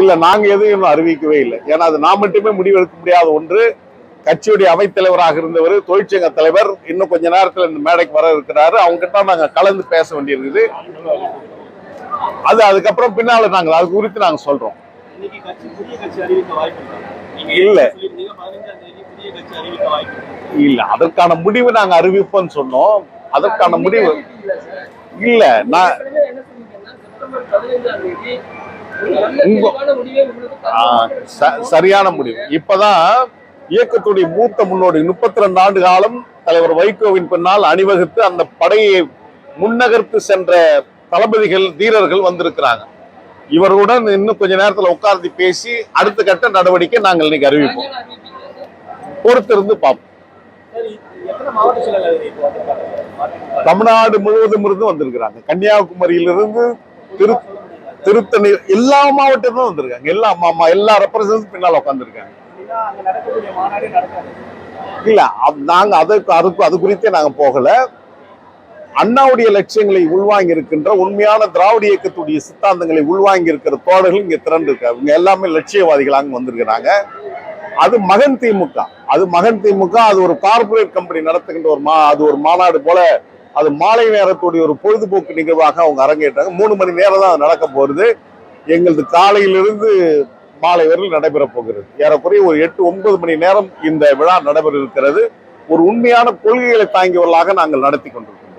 இல்ல, நாங்க எதுவும் இன்னும் அறிவிக்கவே இல்லை. ஏன்னா அது நான் மட்டுமே முடிவெடுக்க முடியாத ஒன்று. கட்சியுடைய அவைத்தலைவராக இருந்தவர், தொழிற்சங்க தலைவர் இன்னும் கொஞ்ச நேரத்தில் இந்த மேடைக்கு வர இருக்கிறாரு. அவங்க கிட்ட நாங்க கலந்து பேச வேண்டியிருக்குது. அது அதுக்கப்புறம் பின்னால நாங்கள் அது குறித்து நாங்க சொல்றோம். இல்ல இல்ல, அதற்கான முடிவு நாங்க அறிவிப்போம்னு சொன்னோம். அதற்கான முடிவு இல்ல. நான் சரியான முடிவு. இப்பதான் இயக்கத்துடைய மூத்த முன்னோடி 32 ஆண்டு காலம் தலைவர் வைகோவின் பின்னால் அணிவகுத்து அந்த படையை முன்னகர்த்து சென்ற தளபதிகள், வீரர்கள் வந்திருக்கிறாங்க. இவருடன் இன்னும் கொஞ்ச நேரத்தில் உட்கார்ந்து பேசி அடுத்த கட்ட நடவடிக்கை நாங்கள் இன்னைக்கு அறிவிப்போம். பொறுத்திருந்து பார்ப்போம். தமிழ்நாடு முழுவதும் இருந்து வந்திருக்கிறாங்க. கன்னியாகுமரியிலிருந்து திருத்தணி எல்லா மாவட்டத்திலும் வந்திருக்காங்க. எல்லா ரெப்ரசன்ட் பின்னால் உட்கார்ந்துருக்காங்க. இல்ல, நாங்க அது குறித்தே நாங்க போகல. அண்ணாவுடைய லட்சியங்களை உள்வாங்கி இருக்கின்ற உண்மையான திராவிட இயக்கத்துடைய சித்தாந்தங்களை உள்வாங்கி இருக்கிற தோழர்கள் இங்க திரண்டு இருக்காங்க. இவங்க எல்லாமே லட்சியவாதிகளாக வந்திருக்கிறாங்க. அது மகன் திமுக. அது ஒரு கார்பரேட் கம்பெனி நடத்துகின்ற அது ஒரு மாநாடு போல. அது மாலை நேரத்துடைய ஒரு பொழுதுபோக்கு நிகழ்வாக அவங்க அரங்கேற்றாங்க. 3 மணி நேரம் தான் நடக்க போறது. எங்களது காலையிலிருந்து மாலை வரையில் நடைபெற போகிறது. ஏறக்குறைய ஒரு 8-9 மணி நேரம் இந்த விழா நடைபெற இருக்கிறது. ஒரு உண்மையான கொள்கைகளை தாங்கியவர்களாக நாங்கள் நடத்தி கொண்டிருக்கிறோம்.